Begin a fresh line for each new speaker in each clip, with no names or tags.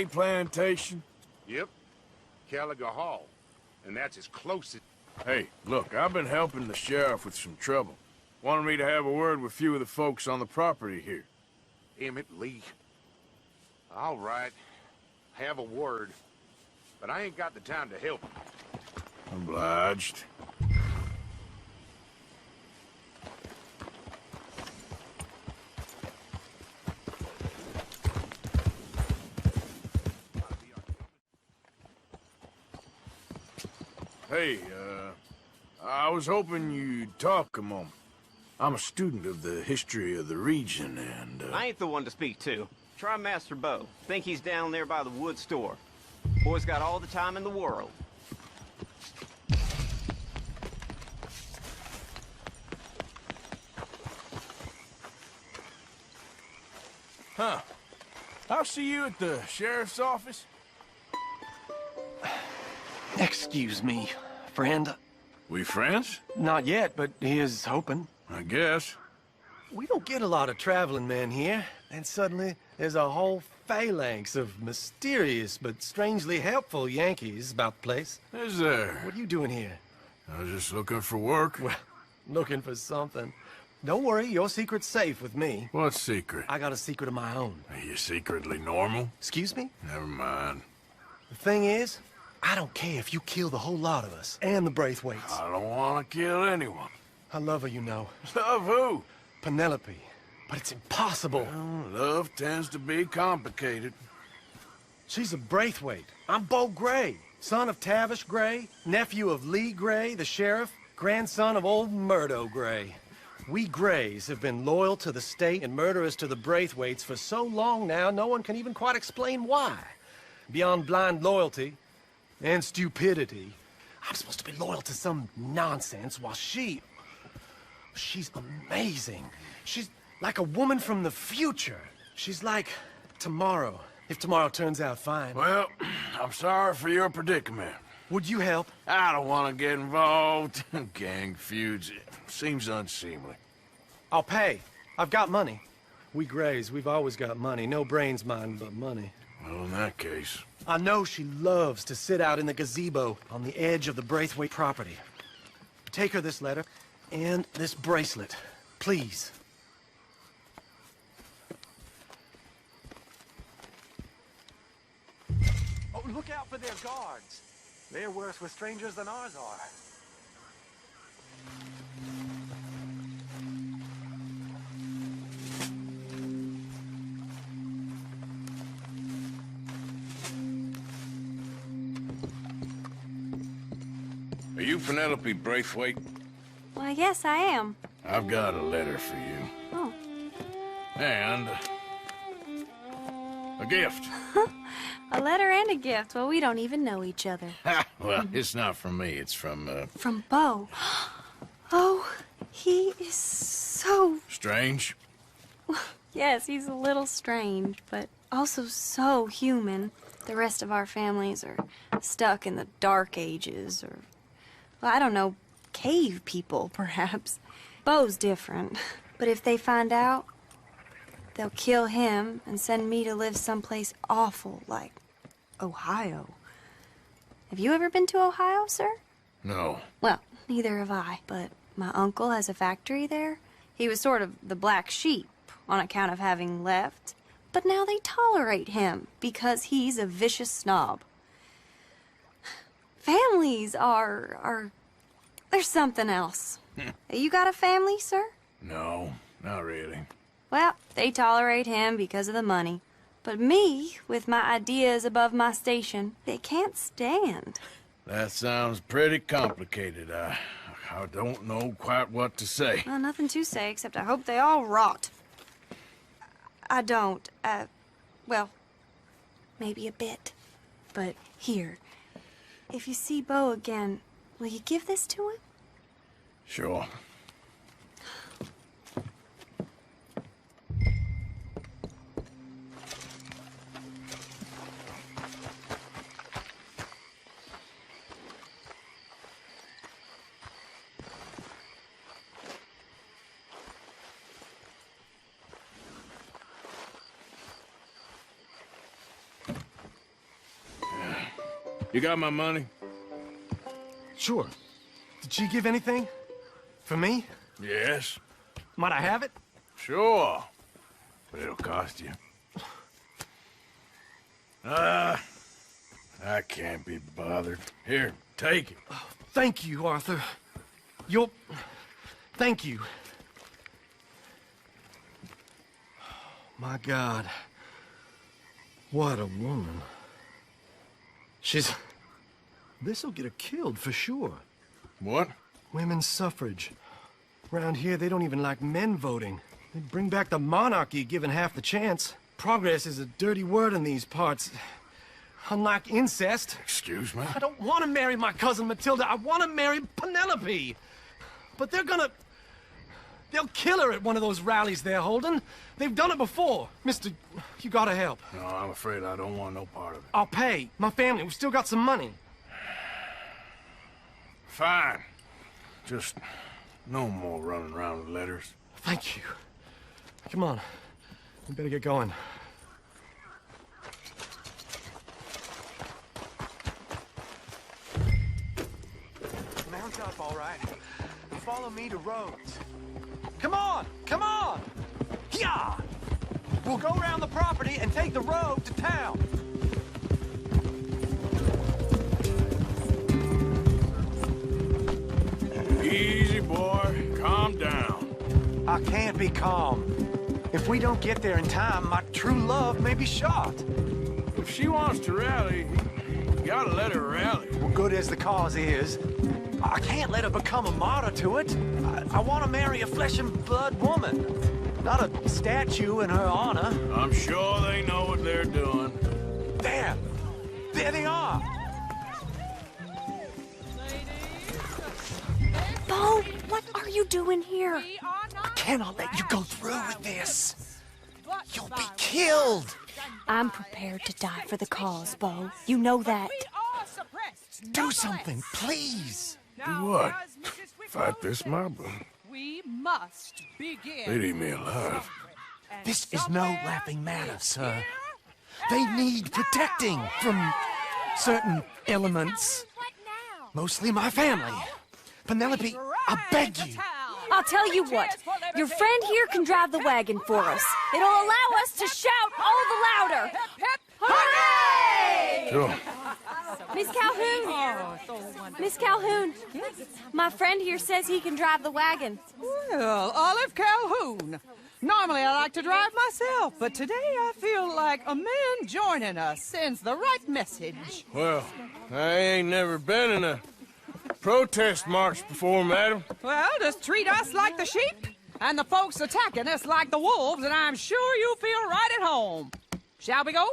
Lemonade Plantation?
Yep. Caliga Hall. And that's as close as...
Hey, look, I've been helping the sheriff with some trouble. Wanted me to have a word with a few of the folks on the property here.
Emmett Lee. All right. Have a word. But I ain't got the time to help.
Obliged. Hey, I was hoping you'd talk a moment. I'm a student of the history of the region, and,
I ain't the one to speak to. Try Master Bo. Think he's down there by the wood store. Boy's got all the time in the world.
Huh. I'll see you at the sheriff's office.
Excuse me, friend.
We friends?
Not yet, but he is hoping.
I guess.
We don't get a lot of traveling men here, and suddenly there's a whole phalanx of mysterious but strangely helpful Yankees about the place.
Is there?
What are you doing here?
I was just looking for work.
Well, looking for something. Don't worry, your secret's safe with me.
What secret?
I got a secret of my own.
Are you secretly normal?
Excuse me?
Never mind.
The thing is, I don't care if you kill the whole lot of us, and the Braithwaites.
I don't want to kill anyone.
I love her, you know.
Love who?
Penelope. But it's impossible.
Well, love tends to be complicated.
She's a Braithwaite. I'm Bo Gray, son of Tavish Gray, nephew of Lee Gray, the sheriff, grandson of old Murdo Gray. We Grays have been loyal to the state and murderous to the Braithwaites for so long now, no one can even quite explain why. Beyond blind loyalty and stupidity, I'm supposed to be loyal to some nonsense while she's amazing. She's like a woman from the future. She's like tomorrow, if tomorrow turns out fine.
Well, I'm sorry for your predicament.
Would you help?
I don't want to get involved. Gang feuds. Seems unseemly.
I'll pay. I've got money. We Grays, we've always got money. No brains, mind, but money.
Well, in that case...
I know she loves to sit out in the gazebo on the edge of the Braithwaite property. Take her this letter and this bracelet, please. Oh, look out for their guards. They're worse with strangers than ours are.
Are you Penelope Braithwaite?
Well, yes, I am.
I've got a letter for you.
Oh.
And... a gift.
A letter and a gift. Well, we don't even know each other.
Well, it's not from me. It's from,
From Bo. Oh, he is so...
Strange?
Yes, he's a little strange, but also so human. The rest of our families are stuck in the Dark Ages, or... well, I don't know, cave people, perhaps. Bo's different. But if they find out, they'll kill him and send me to live someplace awful, like Ohio. Have you ever been to Ohio, sir?
No.
Well, neither have I, but my uncle has a factory there. He was sort of the black sheep on account of having left. But now they tolerate him because he's a vicious snob. Families are... there's something else. You got a family, sir?
No, not really.
Well, they tolerate him because of the money. But me, with my ideas above my station, they can't stand.
That sounds pretty complicated. I don't know quite what to say.
Well, nothing to say, except I hope they all rot. I don't, well, maybe a bit. But here, if you see Bo again, will you give this to him?
Sure. You got my money?
Sure. Did she give anything? For me?
Yes.
Might I have it?
Sure. But it'll cost you. I can't be bothered. Here, take it.
Thank you, Arthur. Thank you. My God. What a woman. This'll get her killed for sure.
What?
Women's suffrage. Around here, they don't even like men voting. They'd bring back the monarchy given half the chance. Progress is a dirty word in these parts. Unlike incest.
Excuse me?
I don't want to marry my cousin Matilda. I want to marry Penelope. But they'll kill her at one of those rallies they're holding. They've done it before. Mister, you gotta help.
No, I'm afraid I don't want no part of it.
I'll pay. My family, we've still got some money.
Fine. Just no more running around with letters.
Thank you. Come on. We better get going. Mount up, all right. Follow me to Rhodes. Come on! Come on! Yeah! We'll go around the property and take the road to town.
Easy, boy. Calm down.
I can't be calm. If we don't get there in time, my true love may be shot.
If she wants to rally, you gotta let her rally.
Well, good as the cause is, I can't let her become a martyr to it. I want to marry a flesh and blood woman, not a statue in her honor.
I'm sure they know what they're doing.
There! There they are!
Bo, what are you doing here?
I cannot let you go through with this. You'll be killed!
I'm prepared to die for the cause, Bo. You know that.
Do something, please!
Do what? Fight this mob?
We must begin.
They'd eat me alive.
This is no laughing matter, sir. They need protecting from certain elements. Mostly my family. Penelope, I beg you.
I'll tell you what. Your friend here can drive the wagon for us. It'll allow us to shout all the louder. Hooray!
Sure.
Miss Calhoun! Miss Calhoun! My friend here says he can drive the wagon.
Well, Olive Calhoun. Normally I like to drive myself, but today I feel like a man joining us sends the right message.
Well, I ain't never been in a protest march before, madam.
Well, just treat us like the sheep, and the folks attacking us like the wolves, and I'm sure you feel right at home. Shall we go?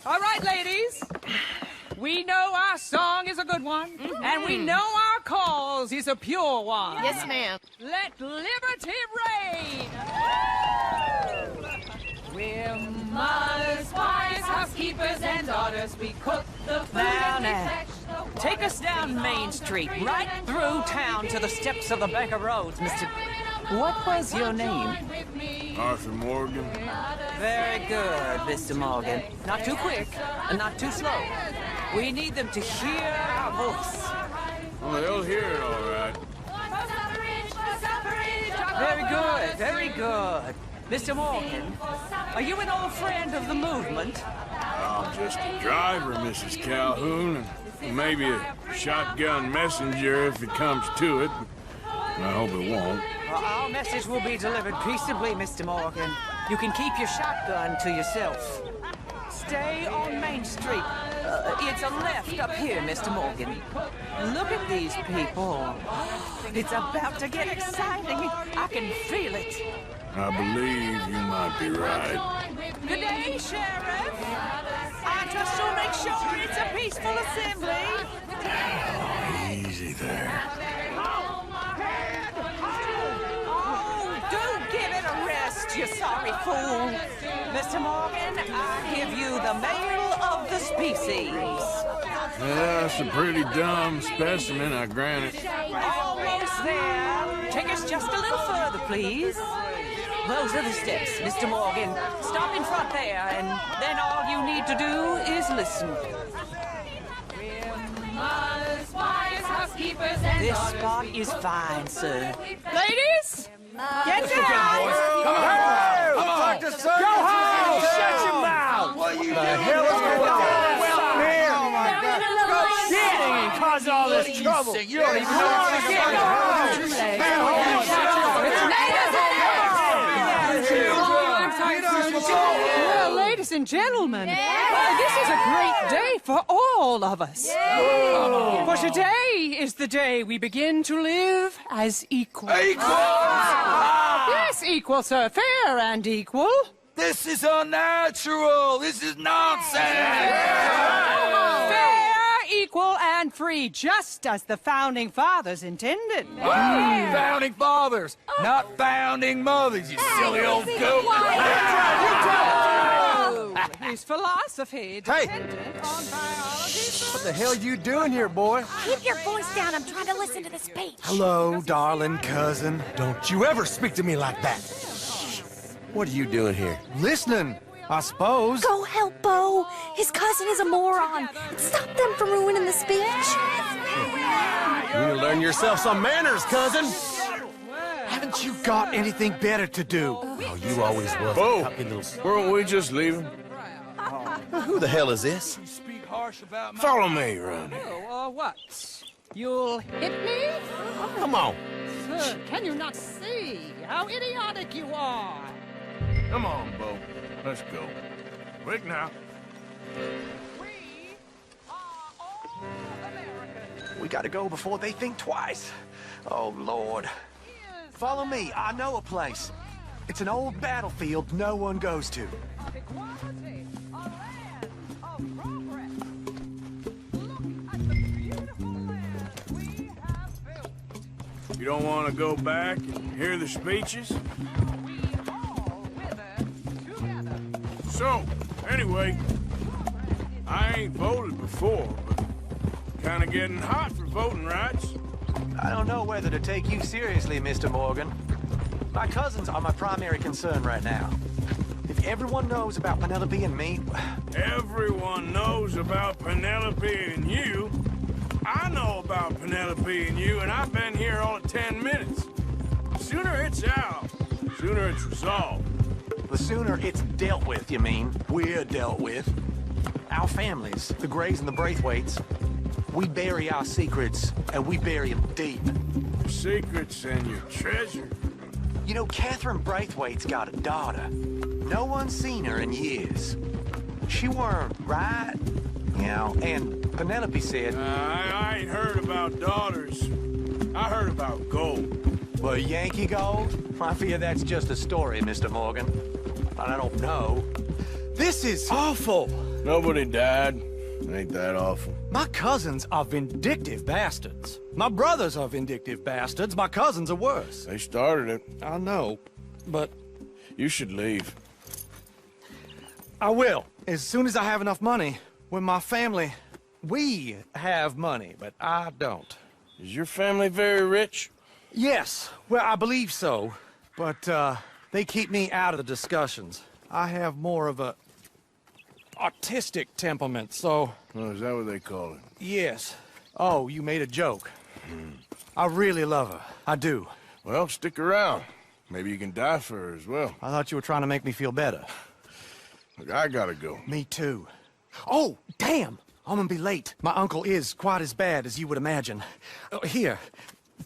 All right, ladies. We know our song is a good one, and we know our cause is a pure one.
Yes, ma'am.
Let liberty reign! We're mothers, wives, housekeepers, and daughters. We cook the food and we fetch the water.
Take us down Main Street, right through town to the steps of the Baker Roads, Mr. What was your name?
Arthur Morgan.
Very good, Mr. Morgan. Not too quick, and not too slow. We need them to hear our voice.
Well, they'll hear it all right.
Very good, very good. Mr. Morgan, are you an old friend of the movement?
I'm just a driver, Mrs. Calhoun, and maybe a shotgun messenger if it comes to it. I hope it won't.
Our message will be delivered peaceably, Mr. Morgan. You can keep your shotgun to yourself. Stay on Main Street. It's a left up here, Mr. Morgan. Look at these people. It's about to get exciting. I can feel it.
I believe you might be right.
Good day, Sheriff. I trust you'll make sure it's a peaceful assembly.
Easy there.
Oh, do give it a rest, you sorry fool. Mr. Morgan, I give you the male of the species.
That's a pretty dumb specimen, I grant it.
Almost there. Take us just a little further, please. Those are the steps, Mr. Morgan. Stop in front there, and then all you need to do is listen. This spot is fine, sir.
Ladies, get down!
Come on! Go home! Shut your mouth! What the hell is going on? Here! Oh my God! Go shit! Cause all this trouble! You don't even know what
Well, ladies and gentlemen, this is a great day for all of us. For today is the day we begin to live as equals. Yes, equal, sir. Fair and equal.
This is unnatural! This is nonsense!
Fair, equal, and free, just as the Founding Fathers intended.
Founding fathers, not founding mothers, you silly old goat!
His philosophy dependent on biology.
What the hell you doing here, boy?
Keep your voice down. I'm trying to listen to the speech.
Hello, darling cousin. Don't you ever speak to me like that. What are you doing here? Listening, I suppose.
Go help Bo. His cousin is a moron. And stop them from ruining the speech.
You need to learn yourself some manners, cousin. Haven't you got anything better to do? Oh, you always was.
Bo, weren't we just leaving?
Who the hell is this?
Follow me around here.
Oh, what? You'll hit me?
Come on.
Sir, can you not see how idiotic you are?
Come on, Bo. Let's go. Quick now.
We are all Americans.
We gotta go before they think twice. Oh, Lord. Follow me. I know a place. It's an old battlefield no one goes to.
Of equality, of land, of progress. Look at the beautiful land we have built.
You don't want to go back and hear the speeches?
We all wither together.
So, anyway, I ain't voted before, but kind of getting hot for voting rights.
I don't know whether to take you seriously, Mr. Morgan. My cousins are my primary concern right now. If everyone knows about Penelope and me...
Everyone knows about Penelope and you. I know about Penelope and you, and I've been here all of 10 minutes. Sooner it's out, sooner it's resolved.
The sooner it's dealt with, you mean? We're dealt with. Our families, the Grays and the Braithwaites, we bury our secrets, and we bury them deep.
Your secrets and your treasure.
You know, Catherine Braithwaite's got a daughter. No one's seen her in years. She weren't right, you know, and Penelope said...
I ain't heard about daughters. I heard about gold.
Well, Yankee gold? I fear that's just a story, Mr. Morgan. I don't know.
This is awful.
Nobody died. Ain't that awful.
My cousins are vindictive bastards. My brothers are vindictive bastards. My cousins are worse.
They started it.
I know, but...
You should leave.
I will, as soon as I have enough money. When my family... We have money, but I don't.
Is your family very rich?
Yes, well, I believe so. But, they keep me out of the discussions. I have more of a... artistic temperament, so...
Oh, is that what they call it?
Yes. Oh, you made a joke. I really love her. I do.
Well, stick around. Maybe you can die for her as well.
I thought you were trying to make me feel better.
Look, I gotta go.
Me too. Oh, damn! I'm gonna be late. My uncle is quite as bad as you would imagine. Here,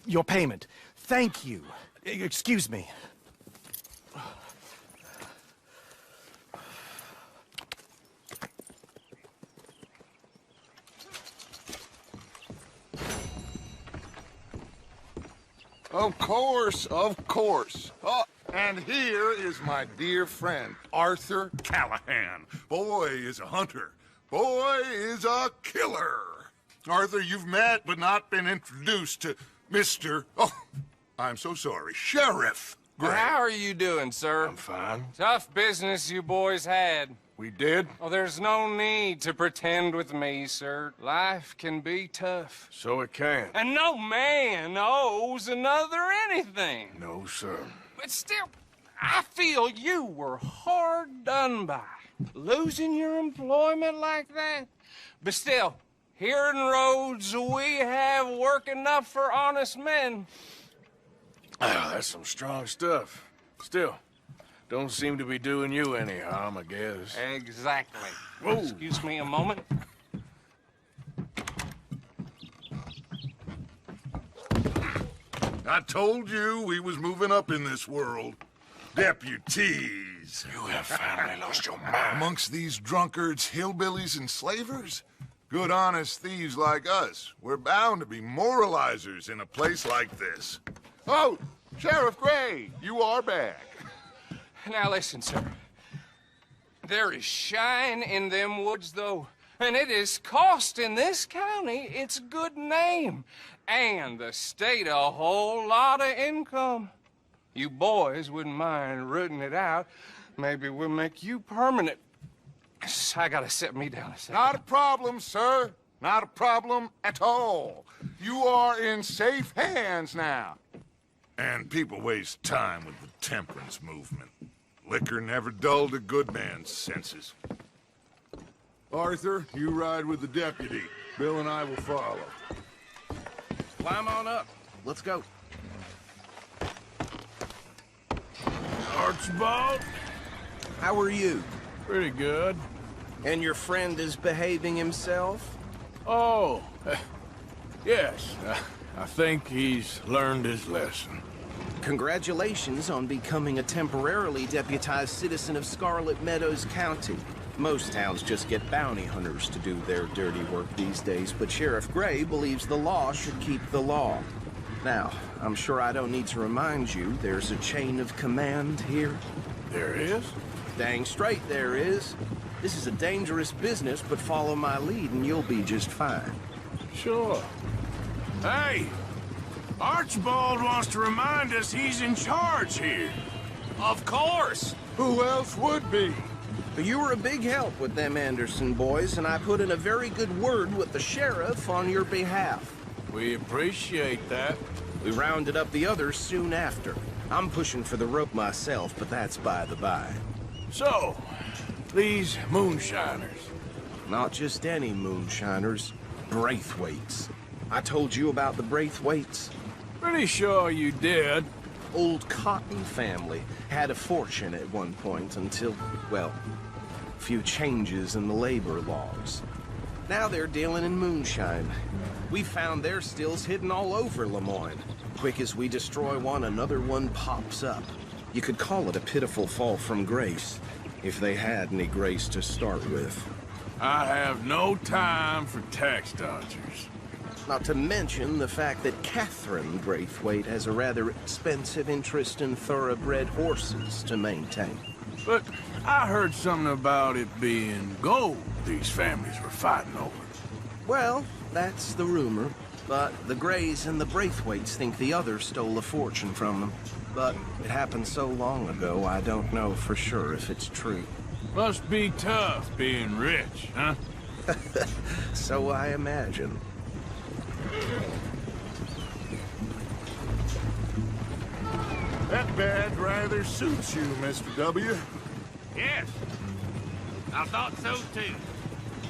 your payment. Thank you. Excuse me.
Of course, of course. Oh, and here is my dear friend, Arthur Callahan. Boy is a hunter. Boy is a killer. Arthur, you've met but not been introduced to Mr. Oh, I'm so sorry, Sheriff Gray.
How are you doing, sir?
I'm fine.
Tough business you boys had.
We did?
Oh, there's no need to pretend with me, sir. Life can be tough.
So it can.
And no man owes another anything.
No, sir.
But still, I feel you were hard done by, losing your employment like that. But still, here in Rhodes, we have work enough for honest men.
Oh, that's some strong stuff. Still, don't seem to be doing you any harm, I guess.
Exactly.
Whoa.
Excuse me a moment.
I told you we was moving up in this world. Deputies.
You have finally lost your mind.
Amongst these drunkards, hillbillies, and slavers? Good honest thieves like us. We're bound to be moralizers in a place like this. Oh, Sheriff Gray, you are back.
Now listen, sir. There is shine in them woods, though, and it is costing this county its good name, and the state a whole lot of income. You boys wouldn't mind rooting it out. Maybe we'll make you permanent. I gotta sit me down a second.
Not a problem, sir. Not a problem at all. You are in safe hands now. And people waste time with the temperance movement. Liquor never dulled a good man's senses. Arthur, you ride with the deputy. Bill and I will follow.
Climb on up. Let's go.
Archibald?
How are you?
Pretty good.
And your friend is behaving himself?
Oh, yes. I think he's learned his lesson.
Congratulations on becoming a temporarily deputized citizen of Scarlet Meadows County. Most towns just get bounty hunters to do their dirty work these days, but Sheriff Gray believes the law should keep the law. Now, I'm sure I don't need to remind you, there's a chain of command here.
There is?
Dang straight there is. This is a dangerous business, but follow my lead and you'll be just fine.
Sure. Hey! Archibald wants to remind us he's in charge here.
Of course!
Who else would be?
You were a big help with them Anderson boys, and I put in a very good word with the sheriff on your behalf.
We appreciate that.
We rounded up the others soon after. I'm pushing for the rope myself, but that's by the by.
So, these moonshiners.
Not just any moonshiners, Braithwaites. I told you about the Braithwaites?
Pretty sure you did.
Old Cotton family had a fortune at one point until, well, a few changes in the labor laws. Now they're dealing in moonshine. We found their stills hidden all over Lemoyne. Quick as we destroy one, another one pops up. You could call it a pitiful fall from grace, if they had any grace to start with.
I have no time for tax dodgers.
Not to mention the fact that Catherine Braithwaite has a rather expensive interest in thoroughbred horses to maintain.
But I heard something about it being gold these families were fighting over.
Well, that's the rumor. But the Grays and the Braithwaites think the others stole a fortune from them. But it happened so long ago, I don't know for sure if it's true.
Must be tough being rich, huh?
So I imagine.
That badge rather suits you, Mr. W.
Yes. I thought so, too.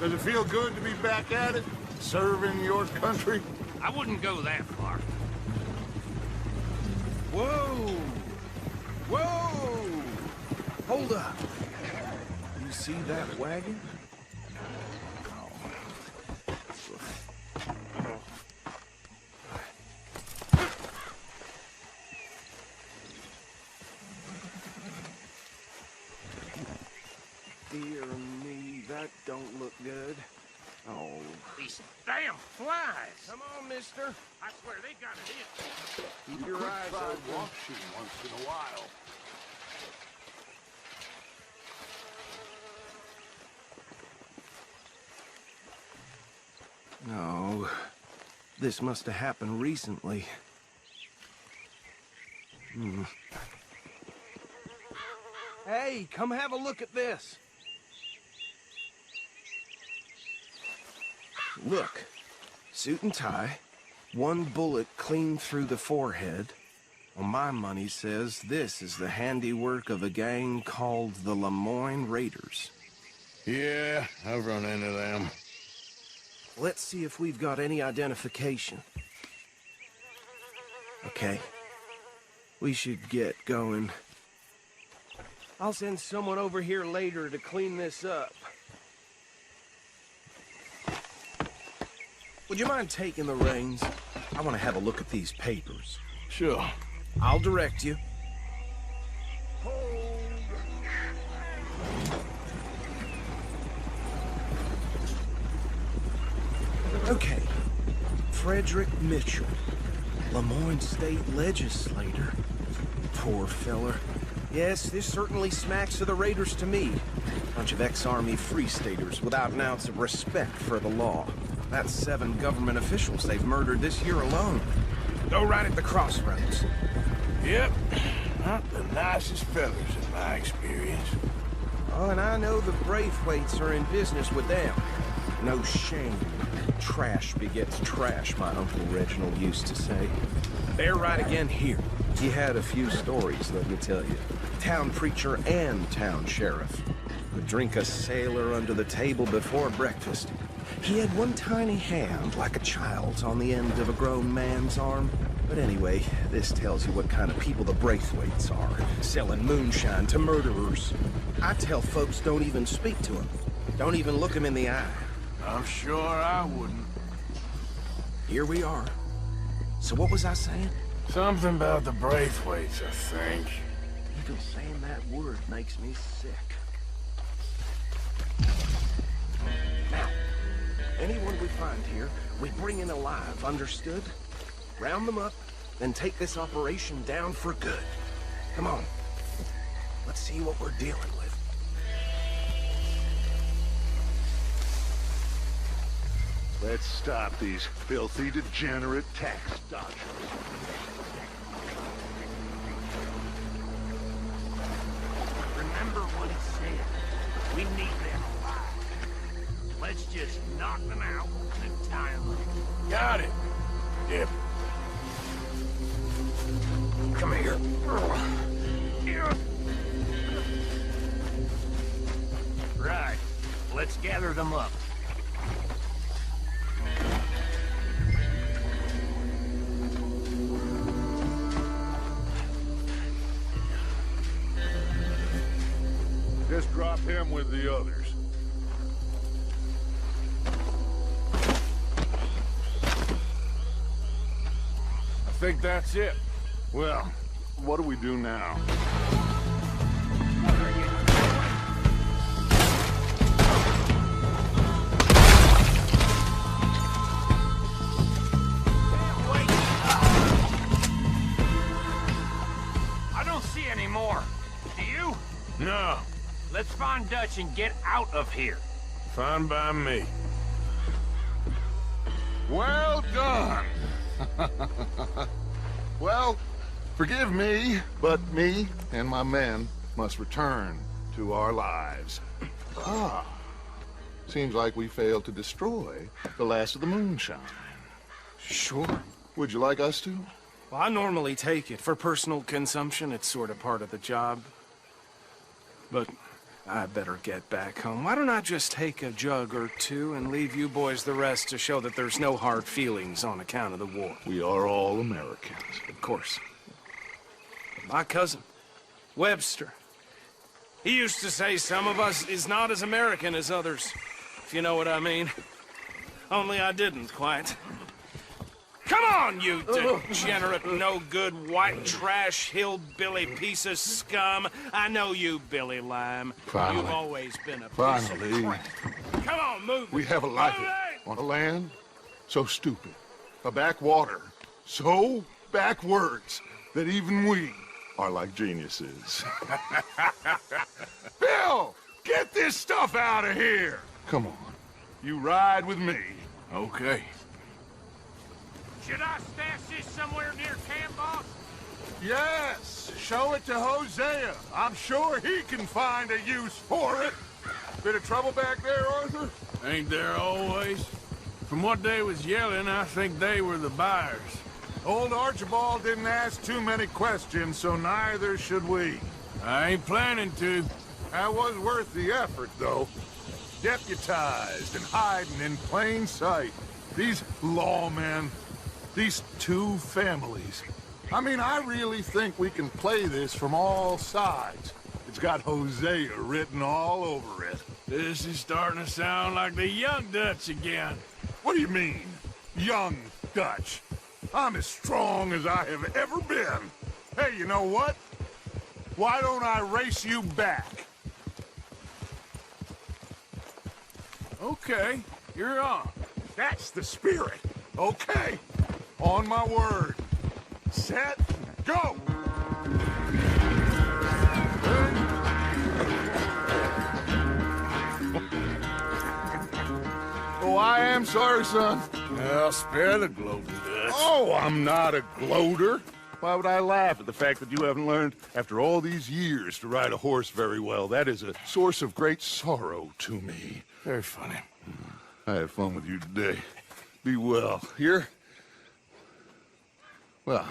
Does it feel good to be back at it? Serving your country?
I wouldn't go that far.
Whoa! Whoa! Hold up. You see that wagon? Dear me, that don't look good. Oh.
These damn flies.
Come on, mister.
I swear they got it in.
Keep your eyes open.
Washing once in a while.
No. This must have happened recently. Hey, come have a look at this. Look, suit and tie, one bullet clean through the forehead, Well, my money says this is the handiwork of a gang called the Lemoyne Raiders.
Yeah, I've run into them.
Let's see if we've got any identification. Okay. We should get going. I'll send someone over here later to clean this up. Would you mind taking the reins? I want to have a look at these papers.
Sure.
I'll direct you. Okay. Frederick Mitchell, Lemoyne State Legislator. Poor feller. Yes, this certainly smacks of the Raiders to me. Bunch of ex-Army Free Staters without an ounce of respect for the law. That's 7 government officials they've murdered this year alone. Go right at the crossroads.
Yep. Not the nicest fellas in my experience.
Oh, and I know the Braithwaites are in business with them. No shame. Trash begets trash, my Uncle Reginald used to say. They're right again here. He had a few stories, let me tell you. Town preacher and town sheriff. Would drink a sailor under the table before breakfast. He had one tiny hand, like a child's, on the end of a grown man's arm. But anyway, this tells you what kind of people the Braithwaites are, selling moonshine to murderers. I tell folks don't even speak to them. Don't even look them in the eye.
I'm sure I wouldn't.
Here we are. So what was I saying?
Something about the Braithwaites, I think.
Even saying that word makes me sick. Now, anyone we find here, we bring in alive, understood? Round them up, then take this operation down for good. Come on. Let's see what we're dealing with.
Let's stop these filthy, degenerate tax dodgers.
Remember what he said. We need them alive. Let's just knock them out and tie them up.
Got it. Yep.
Come here. Right. Let's gather them up.
Just drop him with the others.
I think that's it.
Well, what do we do now?
I don't see any more. Do you?
No.
Let's find Dutch and get out of here.
Fine by me.
Well done. Well, forgive me, but me and my men must return to our lives. Ah, seems like we failed to destroy the last of the moonshine.
Sure.
Would you like us to?
Well, I normally take it. For personal consumption, it's sort of part of the job. But I better get back home. Why don't I just take a jug or two and leave you boys the rest to show that there's no hard feelings on account of the war?
We are all Americans.
Of course. My cousin, Webster, he used to say some of us is not as American as others, if you know what I mean. Only I didn't quite. Come on, you degenerate, no-good, white trash, hillbilly piece of scum. I know you, Billy Lime.
Finally.
You've always been a piece
Finally.
of crap. Come on, move.
We have a life on a land so stupid, a backwater so backwards that even we are like geniuses. Bill, get this stuff out of here. Come on, you ride with me.
Okay.
Should I stash this somewhere near camp, boss?
Yes, show it to Hosea. I'm sure he can find a use for it. Bit of trouble back there, Arthur?
Ain't there always? From what they was yelling, I think they were the buyers.
Old Archibald didn't ask too many questions, so neither should we.
I ain't planning to.
That was worth the effort, though. Deputized and hiding in plain sight. These lawmen, these two families. I mean, I really think we can play this from all sides. It's got Hosea written all over it.
This is starting to sound like the Young Dutch again.
What do you mean, Young Dutch? I'm as strong as I have ever been. Hey, you know what? Why don't I race you back?
Okay, you're on.
That's the spirit. Okay, on my word. Set, go! Oh, I am sorry, son.
Well, spare the gloating, Dutch.
Oh, I'm not a gloater. Why would I laugh at the fact that you haven't learned, after all these years, to ride a horse very well? That is a source of great sorrow to me.
Very funny.
I had fun with you today. Be well. Here? Well,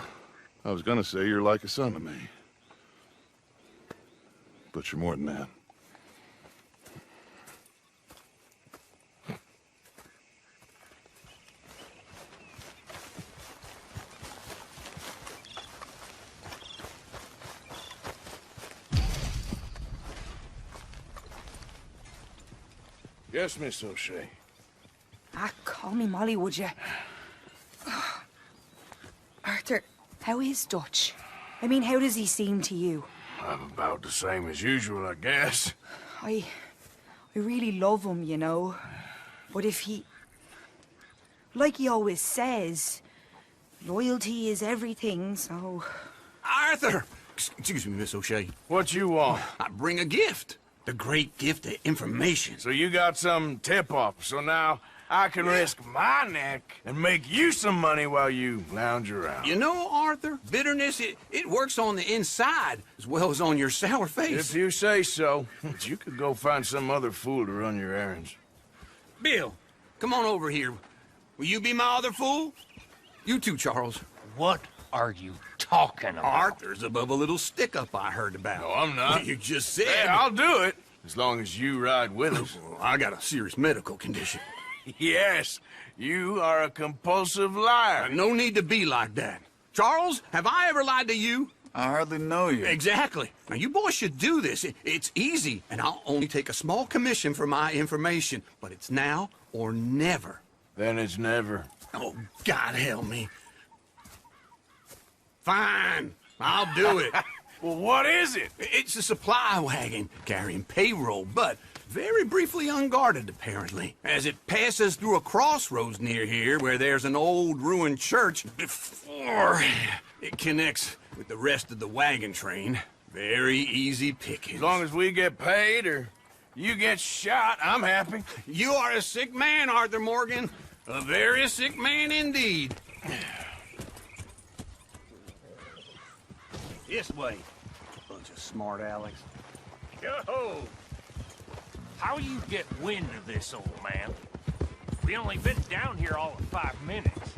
I was gonna say you're like a son to me. But you're more than that.
Yes, Miss O'Shea.
Ah, call me Molly, would you? Arthur, how is Dutch? I mean, how does he seem to you?
I'm about the same as usual, I guess.
I really love him, you know. But if he... Like he always says, loyalty is everything, so...
Arthur! Excuse me, Miss O'Shea.
What you want?
I bring a gift. The great gift of information.
So you got some tip-off, so now I can risk my neck and make you some money while you lounge around.
You know, Arthur, bitterness, it works on the inside as well as on your sour face.
If you say so. But you could go find some other fool to run your errands.
Bill, come on over here. Will you be my other fool? You too, Charles.
What are you talking about?
Arthur's above a little stick-up I heard about.
No, I'm not.
You just said...
Hey, I'll do it, as long as you ride with us.
I got a serious medical condition.
Yes, you are a compulsive liar.
No need to be like that. Charles, have I ever lied to you?
I hardly know you.
Exactly. Now, you boys should do this. It's easy, and I'll only take a small commission for my information. But it's now or never.
Then it's never.
Oh, God help me. Fine, I'll do it.
Well, what is it?
It's a supply wagon carrying payroll, but very briefly unguarded, apparently, as it passes through a crossroads near here where there's an old ruined church before it connects with the rest of the wagon train. Very easy pickings.
As long as we get paid or you get shot, I'm happy.
You are a sick man, Arthur Morgan. A very sick man indeed.
This way.
Bunch of smart Alex.
Yo! How you get wind of this, old man? We only been down here all of 5 minutes.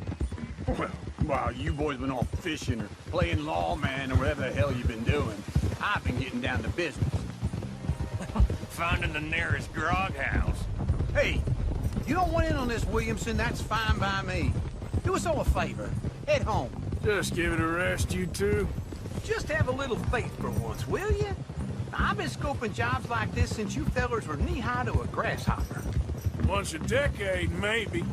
Well, while you boys been off fishing or playing lawman or whatever the hell you've been doing, I've been getting down to business.
Finding the nearest grog house.
Hey, you don't want in on this, Williamson, that's fine by me. Do us all a favor. Head home.
Just give it a rest, you two.
Just have a little faith for once, will you? I've been scoping jobs like this since you fellers were knee-high to a grasshopper.
Once a decade, maybe.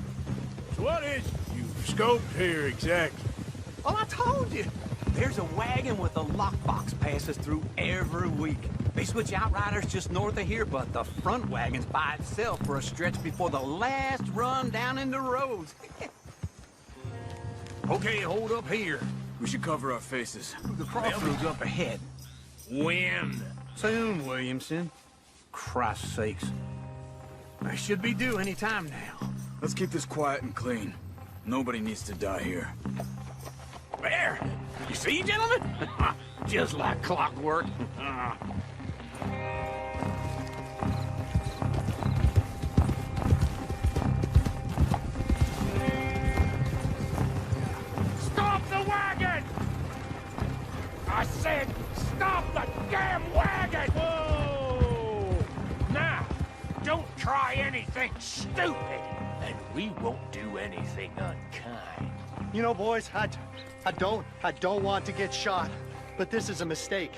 So what is it you've scoped here exactly?
Well, I told you. There's a wagon with a lockbox passes through every week. They switch outriders just north of here, but the front wagon's by itself for a stretch before the last run down in the roads. Okay, hold up here. We should cover our faces. The crossroads up ahead.
When?
Soon, Williamson. Christ's sakes. I should be due any time now.
Let's keep this quiet and clean. Nobody needs to die here.
There! You see, gentlemen? Just like clockwork.
Stop the try anything stupid, and we won't do anything unkind.
You know, boys, I don't want to get shot, but this is a mistake.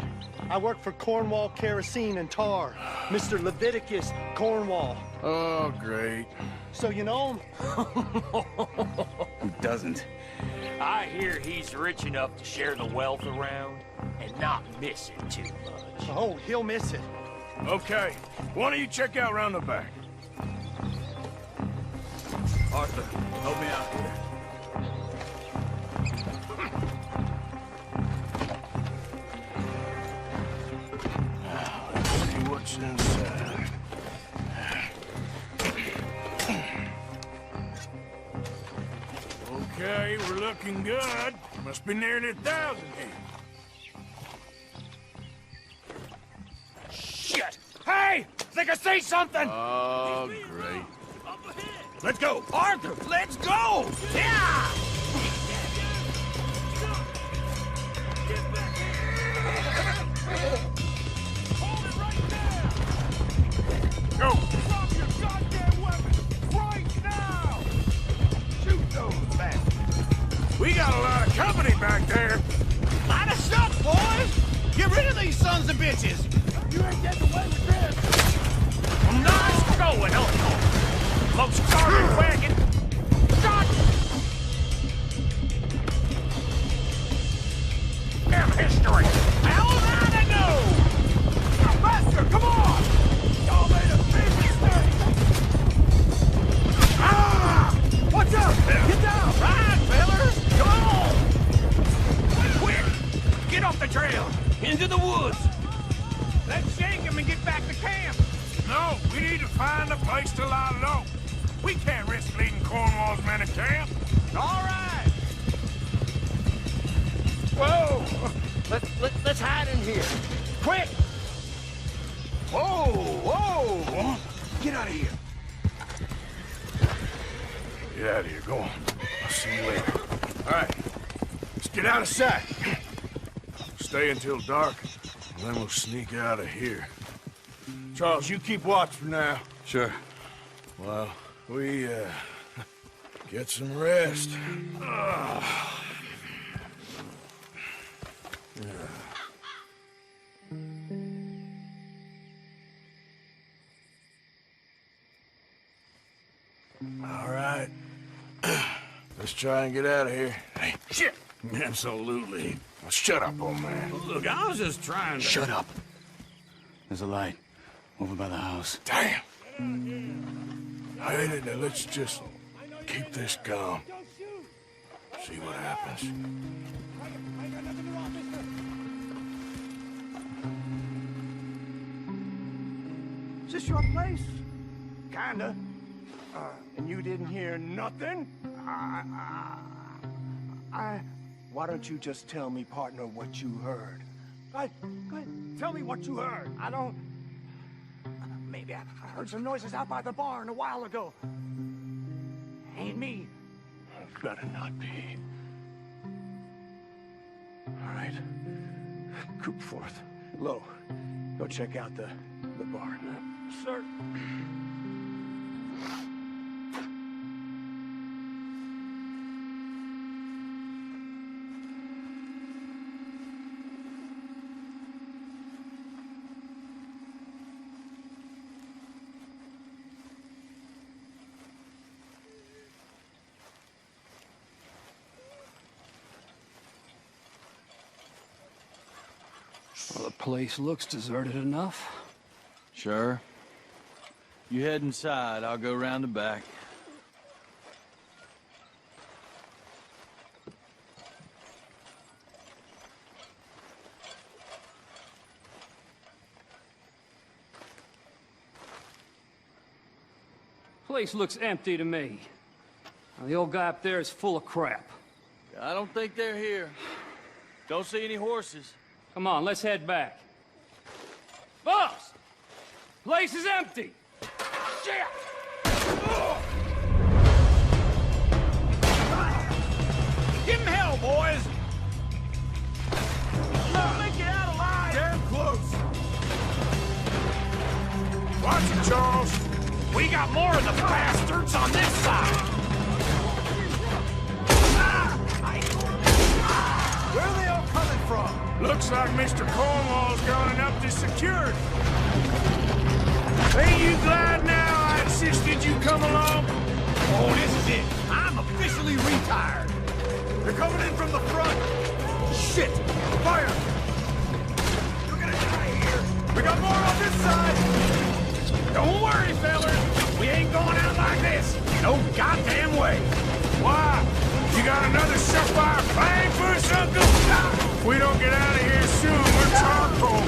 I work for Cornwall Kerosene and Tar, Mr. Leviticus Cornwall.
Oh, great.
So you know him?
Who doesn't? I hear he's rich enough to share the wealth around and not miss it too much.
Oh, he'll miss it.
Okay, why don't you check out round the back?
Arthur, help me out here.
Now, let's see what's inside. Okay, we're looking good. Must be nearly 1,000 here.
Shit! Hey! Think I see something!
Oh, great.
Let's go! Arthur, let's go! Yeah!
Go!
Drop your goddamn weapon right now! Shoot those bastards!
We got a lot of company back there.
Line us up, boys! Get rid of these sons of bitches! You ain't getting away with this! Nice going, Uncle! Most starving wagon! Shot! Damn history! How am I to know? Now, faster, come on! Y'all made a big mistake! Ah! What's up? Get down! Right, fellers! Come on! Quick! Get off the trail! Into the woods! Let's shake him and get back to camp!
No, we need to find a place to lie low. We can't risk leading Cornwall's men to camp.
All right! Whoa! Let's hide in here. Quick! Whoa! Whoa! Get out of here.
Get out of here. Go on. I'll see you later. All right. Let's get out of sight. Stay until dark, and then we'll sneak out of here. Charles, you keep watch for now.
Sure.
Well, we, get some rest. All right. Let's try and get out of here. Hey, shit! Absolutely. Well, shut up, old man.
Look, I was just trying to...
Shut up. There's a light over by the house.
Damn! Hey, now let's just keep this calm. See what happens.
Is this your place? Kinda. And you didn't hear nothing? Why don't you just tell me, partner, what you heard? Go ahead. Tell me what you heard. I don't... Maybe I heard some noises out by the barn a while ago. Ain't me.
Better not be.
All right. Coop forth. Lo, go check out the barn. Sir.
Well, the place looks deserted enough.
Sure. You head inside, I'll go round the back.
Place looks empty to me. Now, the old guy up there is full of crap.
I don't think they're here. Don't see any horses.
Come on, let's head back. Boss! Place is empty!
Shit! Give him hell, boys! Don't make it out alive!
Damn close! Watch it, Charles!
We got more of the bastards on this side.
Where are they all coming from? Looks like Mr. Cornwall's gone up to security. Ain't you glad now I insisted you come along?
Oh, this is it. I'm officially retired. They're coming in from the front. Shit! Fire! We're gonna die here. We got more on this side. Don't worry, fellas. We ain't going out like this. No goddamn way.
Why? You got another surefire plan for us, Uncle? If we don't get out of here soon, we're charcoal.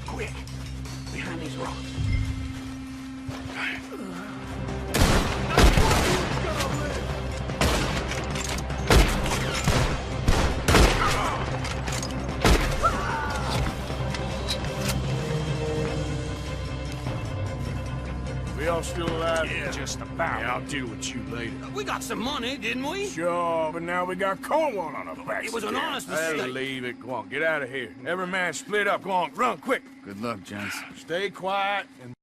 Quick! Behind these rocks.
We all still alive?
Yeah, just about.
Yeah, I'll deal with you later.
We got some money, didn't we?
Sure, but now we got Cornwall on our backs.
It was an honest
I'll
mistake.
leave it. Go on, get out of here. Every man split up. Go on, run quick.
Good luck, gents.
Stay quiet and